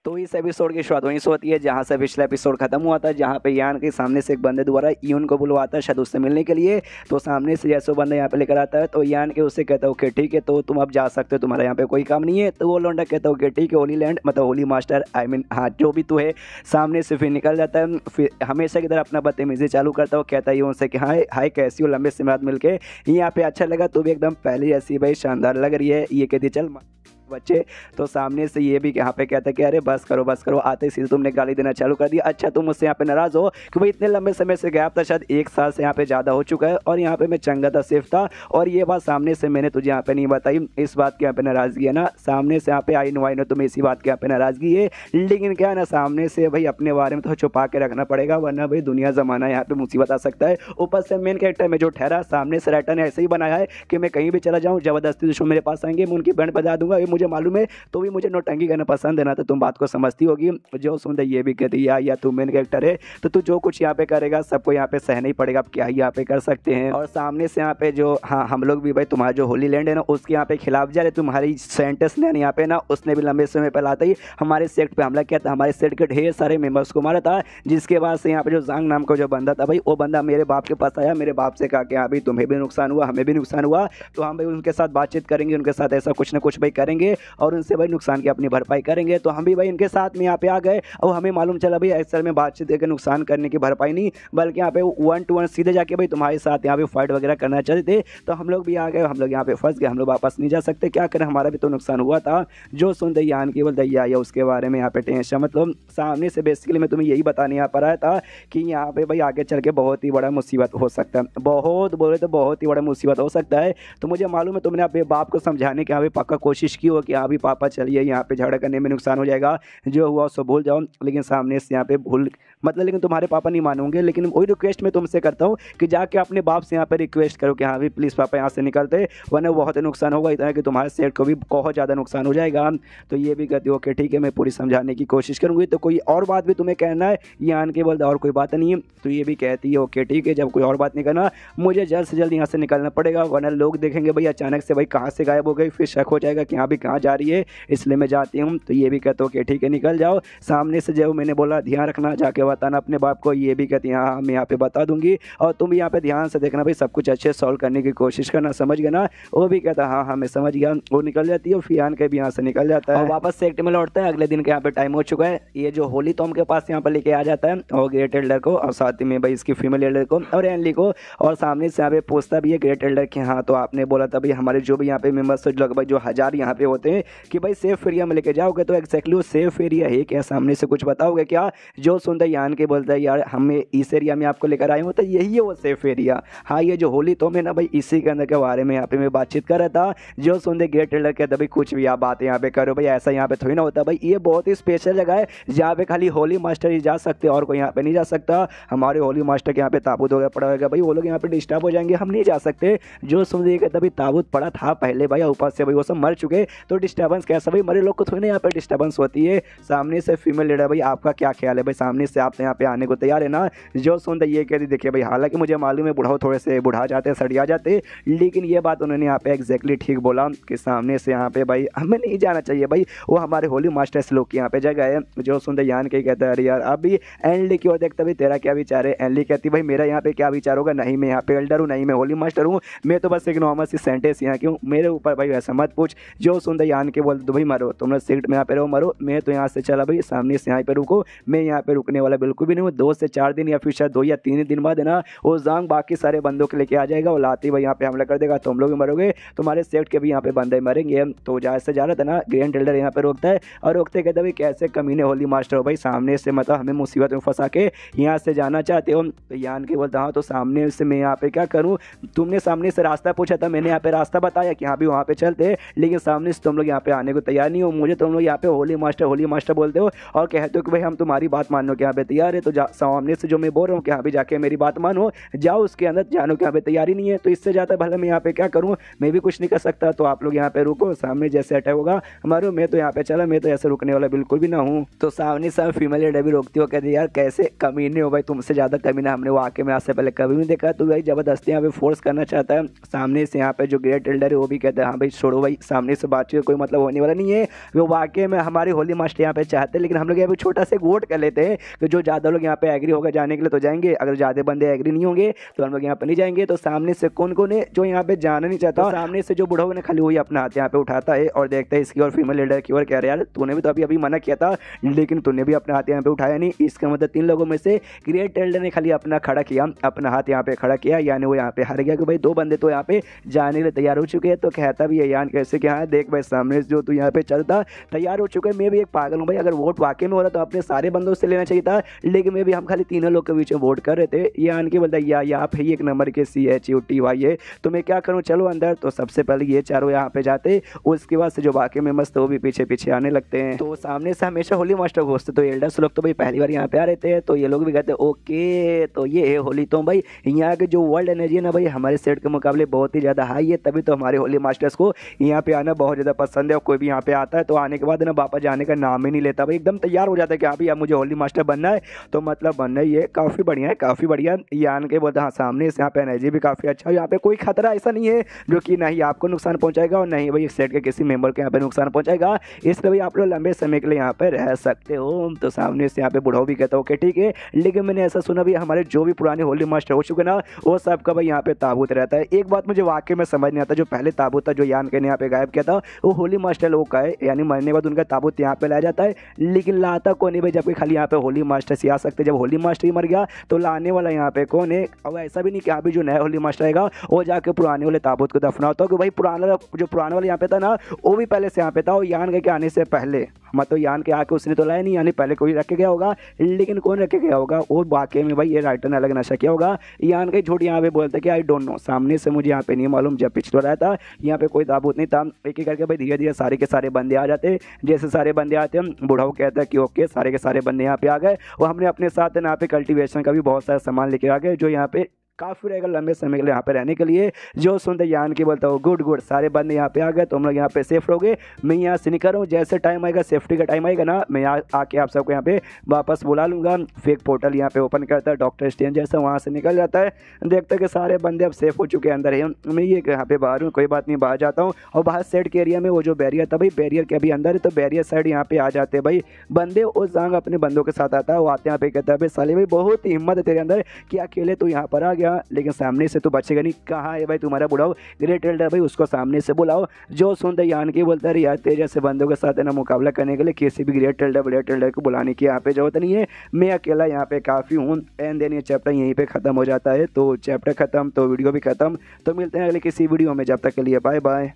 तो इस एपिसोड की शुरुआत वहीं से होती है जहाँ से पिछला एपिसोड खत्म हुआ था, जहाँ पे यान के सामने से एक बंदे द्वारा यून को बुलवाता है शायद उससे मिलने के लिए। तो सामने से जैसे वो बंदा यहाँ पे लेकर आता है तो यान के उससे कहता है ओके ठीक है, तो तुम अब जा सकते हो, तुम्हारा यहाँ पे कोई काम नहीं है। तो वो लौंडा कहता है ओके ठीक है, होली लैंड मतलब होली मास्टर आई मीन हाँ जो भी तू है। सामने से फिर निकल जाता है, फिर हमेशा की तरह अपना बदतमीजी चालू करता है। वो कहता है यून से कि हाय हाय कैसी हो, लंबे समय बाद मिलके यहाँ पे अच्छा लगा, तू भी एकदम पहले जैसी भाई शानदार लग रही है। ये कहती चल बच्चे। तो सामने से ये भी यहाँ पे कहता है कि अरे बस करो आते ही सीधे तुमने गाली देना चालू कर दिया। अच्छा तुम मुझसे यहाँ पे नाराज हो कि भाई इतने लंबे समय से गैप था, शायद 1 साल से यहाँ पे ज़्यादा हो चुका है और यहाँ पे मैं चंगा था सेफ था और ये बात सामने से मैंने तुझे यहाँ पे नहीं बताई, इस बात की यहाँ पे नाराजगी है ना। सामने से यहाँ पे आई नो तुम्हें इसी बात की यहाँ पे नाराजगी है, लेकिन क्या है ना सामने से भाई अपने बारे में तो छुपा के रखना पड़ेगा वरना भाई दुनिया जमाना यहाँ पे मुसीबत आ सकता है। ऊपर से मेन कैरेक्टर में जो ठहरा सामने से राइटर ने ऐसे ही बनाया है कि मैं कहीं भी चला जाऊँ जबरदस्ती दुश्मन मेरे पास आएंगे, मैं उनकी बैंड बजा दूंगा, ये मुझे मालूम है। तो भी मुझे नौटंकी करना पसंद है ना, तो तुम बात को समझती होगी। जो सुंदर ये भी कहती है या तू मेन कैरेक्टर है तो तू जो कुछ यहाँ पे करेगा सबको यहाँ पे सहना ही पड़ेगा, अब क्या ही यहाँ पे कर सकते हैं। और सामने से यहाँ पे जो हाँ हम लोग भी भाई तुम्हारा जो होली लैंड है ना उसके यहाँ पे खिलाफ जा रहे, तुम्हारी सेंटेंस ने यहाँ पे ना उसने भी लंबे समय पहले आते ही हमारे सेट पे हमला किया था, हमारे सेट के ढेर सारे मेंबर्स को मारा था। जिसके बाद से यहाँ पे जो जांग नाम का जो बंदा था भाई वो बंदा मेरे बाप के पास आया, मेरे बाप से कहा कि हाँ भाई तुम्हें भी नुकसान हुआ हमें भी नुकसान हुआ, तो हम भाई उनके साथ बातचीत करेंगे, उनके साथ ऐसा कुछ ना कुछ भाई करेंगे और उनसे भाई नुकसान की अपनी भरपाई करेंगे। तो हम भी भाई इनके साथ में यहाँ पे आ गए और हमें मालूम चला भाई अक्सर में बातचीत करके नुकसान करने की भरपाई नहीं बल्कि यहाँ पे 1 to 1 सीधे जाके भाई तुम्हारे साथ यहाँ पे फाइट वगैरह करना चाहते थे। तो हम लोग भी आ गए, हम लोग यहाँ पे फंस गए, हम लोग वापस नहीं जा सकते, क्या करें हमारा भी तो नुकसान हुआ था। जो सुन दयान केवल दैया या उसके बारे में यहाँ पे टेंशन मतलब सामने से बेसिकली मैं तुम्हें यही बताने यहाँ पर आया था कि यहाँ पे भाई आगे चल के बहुत ही बड़ा मुसीबत हो सकता है, बहुत बोले तो बहुत ही बड़ा मुसीबत हो सकता है। तो मुझे मालूम है तुमने अपने बाप को समझाने की यहाँ पे पक्का कोशिश की हो कि हाँ भी पापा चलिए यहाँ पे झगड़ा करने में नुकसान हो जाएगा, जो हुआ सो भूल जाओ, लेकिन सामने से यहाँ पे भूल मतलब लेकिन तुम्हारे पापा नहीं मानोगे। लेकिन वही रिक्वेस्ट मैं तुमसे करता हूँ कि जाके अपने बाप से यहाँ पे रिक्वेस्ट करो कि हाँ भी प्लीज़ पापा यहाँ से निकलते वरना बहुत नुकसान होगा, इतना कि तुम्हारे सेट को भी बहुत ज़्यादा नुकसान हो जाएगा। तो ये भी कहती हो ओके ठीक है मैं पूरी समझाने की कोशिश करूँगी। तो कोई और बात भी तुम्हें कहना है या आन के बोलता और कोई बात नहीं है? तो ये भी कहती है ओके ठीक है जब कोई और बात नहीं करना मुझे जल्द से जल्द यहाँ से निकलना पड़ेगा वरना लोग देखेंगे भाई अचानक से भाई कहाँ से गायब हो गई, फिर शक हो जाएगा कि यहाँ भी कहाँ जा रही है, इसलिए मैं जाती हूँ। तो ये भी कहते ओके ठीक है निकल जाओ। सामने से जो मैंने बोला ध्यान रखना जाके बताना अपने बाप को, ये भी कहती हाँ मैं यहाँ पे बता दूंगी और तुम यहाँ पे ध्यान से देखना भाई सब कुछ अच्छे सॉल्व करने की कोशिश करना, समझ गया ना? वो भी कहता हाँ हाँ मैं समझ गया। वो निकल जाती है, फियान के भी यहाँ से निकल जाता है और वापस से एक्टिव में लौटता है। अगले दिन के यहाँ पे टाइम हो चुका है, ये जो होली तो के पास यहाँ पर लेके आ जाता है और ग्रेट एल्डर को और साथ ही में भाई इसकी फीमेल एल्डर को और एनली को, और सामने से यहाँ पे पूछता भी है ग्रेट एल्डर कि हाँ तो आपने बोला था भाई हमारे जो भी यहाँ पे मेंबर्स लगभग जो 1000 यहाँ पे होते हैं कि भाई सेफ एरिया में लेके जाओगे, तो एक्जैक्टली वो सेफ एरिया है क्या? सामने से कुछ बताओगे क्या? जो सुनता है यान के बोलता है यार हमें इस एरिया में आपको लेकर आए हो तो यही है वो सेफ एरिया। हाँ ये जो होली तो मैं ना भाई इसी के अंदर के बारे में यहाँ पे मैं बातचीत कर रहा था। जो सुनते ग्रेट एल्डर कहता भाई कुछ भी आप बातें यहाँ पे करो भाई, ऐसा यहाँ पे थोड़ी ना होता भाई, ये बहुत ही स्पेशल जगह है जहाँ पे खाली होली मास्टर ही जा सकते और कोई यहाँ पे नहीं जा सकता। हमारे होली मास्टर के यहाँ पे ताबूत वगैरह पड़ा होगा भाई, वो लोग यहाँ पे डिस्टर्ब हो जाएंगे, हम नहीं जा सकते। जो सुनते कहता भाई ताबूत पड़ा था पहले भाई, ऊपर से भाई वो सब मर चुके तो डिस्टर्बेंस कैसा भाई, मरे लोग को थोड़ी ना यहाँ पे डिस्टर्बेंस होती है। सामने से फीमेल लीडर भाई आपका क्या ख्याल है भाई, सामने से आप यहाँ पे आने को तैयार है ना? जो सुनते ये कहती देखिए भाई हालांकि मुझे मालूम है बुढ़ाओ थोड़े से बुढ़ा जाते सड़िया जाते, लेकिन ये बात उन्होंने यहाँ पे एग्जैक्टली ठीक बोला कि सामने से यहाँ पे भाई हमें नहीं जाना चाहिए भाई, वो हमारे होली मास्टर से लोग की यहाँ पे जगह है। जो सुनते यान के कहता है अरे यार अभी एनली की ओर देखता भाई तेरा क्या विचार है? एनली कहती भाई मेरा यहाँ पे क्या विचार होगा, नहीं मैं यहाँ पे एल्डर हूँ नहीं मैं होली मास्टर हूँ, मैं तो बस एक नॉर्मल सी सेंटेंस यहाँ क्यों मेरे ऊपर भाई ऐसा मत पूछ। जो सुनते यान के बोलते तो भाई मरो तुम लोग सीट में यहाँ पे रहो मरो, मैं तो यहाँ से चला भाई सामने से यहाँ पे रुको, मैं यहाँ पे रुकने वाला बिल्कुल भी नहीं हूँ। 2 से 4 दिन या फिर शायद 2 या 3 दिन बाद है ना वो जांग बाकी सारे बंदों के लेके आ जाएगा, वो लाती भाई यहाँ पे हमला कर देगा, तुम लोग भी मरोगे तुम्हारे सेट के भी यहाँ पे बंदे मरेंगे। तो जहाँ से जा रहा था ना ग्रैंड एल्डर यहाँ पे रोकता है और रोकते कहते भाई कैसे कमीने होली मास्टर हो भाई, सामने से मतलब हमें मुसीबत में फंसा के यहाँ से जाना चाहते हो? तो यान के बोलता हाँ तो सामने से मैं यहाँ पे क्या करूँ, तुमने सामने से रास्ता पूछा था मैंने यहाँ पे रास्ता बताया कि हाँ भी वहाँ पे चलते, लेकिन सामने से तुम लोग यहाँ पे आने को तैयार नहीं हो, मुझे तुम लोग यहाँ पे होली मास्टर बोलते हो और कहते हो कि भाई हम तुम्हारी बात मानने के यहाँ पे तैयार है। तो सामने से जो मैं बोल रहा हूँ कि यहाँ पे जाके मेरी बात मानो, जाओ उसके अंदर जानो के यहाँ पे तैयारी नहीं है, तो इससे ज़्यादा भले मैं यहाँ पे क्या करूँ, मैं भी कुछ नहीं कर सकता। तो आप लोग यहाँ पे रुको, सामने जैसे अटैक होगा हमारे मैं तो यहाँ पे चला, मैं तो ऐसे रुकने वाला बिल्कुल भी ना हूँ। तो सामने से फीमेल लीडर भी रोकती हो, कहती यार कैसे कमीने हो भाई, तुमसे ज़्यादा कमीना हमने वाकई में आज से पहले कभी नहीं देखा, तो भाई ज़बरदस्ती यहाँ पे फोर्स करना चाहता है। सामने से यहाँ पे जो ग्रेट एल्डर है वो भी कहता है हाँ भाई छोड़ो भाई, सामने से बात बातचीत कोई मतलब होने वाला नहीं है। वो वाकई में हमारी होली मास्टर यहाँ पे चाहते हैं, लेकिन हम लोग यहाँ पे छोटा सा वोट कर लेते हैं कि जो ज़्यादा लोग यहाँ पे एग्री होगा जाने के लिए तो जाएंगे, अगर ज़्यादा बंदे एग्री नहीं होंगे तो हम लोग यहाँ पे नहीं जाएंगे। तो सामने से कौन कौन है जो यहाँ पे जाना नहीं चाहता, तो सामने से जो बूढ़ा ने खाली वही अपना हाथ यहाँ पे उठाता है और देखता है इसकी और फीमेल लीडर की ओर, कह रहे यार तूने भी तो अभी अभी मना किया था लेकिन तूने भी अपना हाथ यहाँ पे उठाया नहीं। इसका मतलब 3 लोगों में से ग्रेट एल्डर ने खाली अपना खड़ा किया, अपना हाथ यहाँ पे खड़ा किया, यानी वो यहाँ पे हार गया कि भाई 2 बंदे तो यहाँ पे जाने के लिए तैयार हो चुके हैं। तो कहता भी है यान कैसे कि हाँ देख भाई सामने जो तू यहाँ पे चलता तैयार हो चुके हैं, मैं भी एक पागल हूँ भाई, अगर वोट वाकई में हो रहा तो अपने सारे बंदों से लेना चाहिए था, लेकिन मैं भी हम खाली 3 लोग के बीच में वोट कर रहे थे। यान के बोलता या आप है 1 नंबर के CHUTY है, तो मैं क्या करूँ चलो अंदर। तो सबसे पहले ये चारों यहाँ पे जाते, उसके बाद से जो बाकी में मस्त वो भी पीछे पीछे आने लगते हैं। तो सामने से हमेशा होली मास्टर घुसते, तो एल्डर्स लोग तो भाई पहली बार यहाँ पे आ रहे थे, तो ये लोग भी कहते ओके तो ये है होली। तो भाई यहाँ के जो वर्ल्ड एनर्जी है ना भाई हमारे सेट के मुकाबले बहुत ही ज़्यादा हाई है, तभी तो हमारे होली मास्टर्स को यहाँ पे आना बहुत ज़्यादा पसंद है। और कोई भी यहाँ पे आता है तो आने के बाद ना वापस जाने का नाम ही नहीं लेता भाई, एकदम तैयार हो जाता है कि हाँ भैया मुझे होली मास्टर बनना है, तो मतलब बनना ही है। काफ़ी बढ़िया है, काफ़ी बढ़िया। यान के बोलते हाँ सामने से यहाँ पे एनर्जी भी काफ़ी अच्छा है, यहाँ पे कोई खतरा ऐसा नहीं है जो कि नहीं आपको नुकसान पहुँचाएगा और नहीं भाई सेट के किसी मेंबर को यहाँ पे नुकसान पहुँचाएगा, इसलिए भाई आप लोग लंबे समय के लिए यहाँ पे रह सकते हो। तो सामने से यहाँ पे बुढ़ाओ भी कहता ओके ठीक है, लेकिन मैंने ऐसा सुना भी हमारे जो भी पुराने होली मास्टर हो चुके ना वो सब का भाई यहाँ पे ताबूत रहता है। एक बात मुझे वाकई में समझ नहीं आता, जो पहले ताबूत था जो यान के ने यहाँ पे गायब किया था वो होली मास्टर लोग का है, यानी मरने के बाद उनका ताबूत यहाँ पे लाया जाता है, लेकिन लाता कौन है भाई, जबकि खाली यहाँ पे होली मास्टर से आ सकते। जब होली मास्टर ही मर गया तो लाने वाला यहाँ पे कौन है। अब ऐसा भी नहीं कि अभी जो नया होली मास्टर आएगा वो जाके पुराने वाले ताबूत को दफना होता है, कि भाई पुराना जो पुराने वाले यहाँ पे था ना वो भी पहले से यहाँ पे था, और यान के आने से पहले मतलब यान के आके उसने तो लाया नहीं, यानी पहले कोई रख के गया होगा, लेकिन कौन रख के गया होगा वो वाकई में भाई ये राइटर ने अलग नशा किया होगा। यान के झूठ यहाँ पे बोलते कि आई डोंट नो, सामने से मुझे यहाँ पे नहीं मालूम। जब पिछले रहा था यहाँ पे कोई ताबूत नहीं था, एक एक करके भाई धीरे धीरे सारे के सारे बंदे आ जाते, जैसे सारे बंदे आते हम बुढ़ाऊ कहता है कि ओके सारे के सारे बंदे यहाँ पे आ गए, और हमने अपने साथ यहाँ पे कल्टीवेशन का भी बहुत सारा सामान लेके आ गए जो यहाँ पे काफ़ी रहेगा लंबे समय के लिए यहाँ पे रहने के लिए। जो सुनते यान की बोलता हूँ गुड गुड सारे बंदे यहाँ पे आ गए, तो हम लोग यहाँ पे सेफ रहोगे, मैं यहाँ से निकल रहा हूँ, जैसे टाइम आएगा सेफ्टी का टाइम आएगा ना मैं यहाँ आके आप सबको यहाँ पे वापस बुला लूँगा। फेक पोर्टल यहाँ पे ओपन करता है डॉक्टर स्ट्रेंज जैसा, वहाँ से निकल जाता है, देखते हैं कि सारे बंदे अब सेफ हो चुके हैं अंदर ही। मैं ये यहाँ पे बाहर हूँ, कोई बात नहीं बाहर जाता हूँ। और बाहर सेट के एरिया में वो जो बैरियर था भाई बैरियर के अभी अंदर है, तो बैरियर साइड यहाँ पे आ जाते हैं भाई बंदे। उस जांग अपने बंदों के साथ आता है, वो आते यहाँ पे कहता है भाई साले भाई बहुत ही हिम्मत है तेरे अंदर कि अकेले तो यहाँ पर आ गया, लेकिन सामने से तो बचेगा नहीं। कहाँ है भाई तुम्हारा बुढ़ाओ ग्रेट एल्डर, भाई उसको सामने से बुलाओ। जो सुनते यान की बोलता है यार तेरे जैसे बंदों के साथ है ना मुकाबला करने के लिए किसी भी ग्रेट एल्डर को बुलाने की यहाँ पे जरूरत नहीं है, मैं अकेला यहाँ पे काफ़ी हूँ। एंड देन ये चैप्टर यहीं पे ख़त्म हो जाता है। तो चैप्टर ख़त्म तो वीडियो भी ख़त्म, तो मिलते हैं अगले किसी वीडियो में, जब तक के लिए बाय बाय।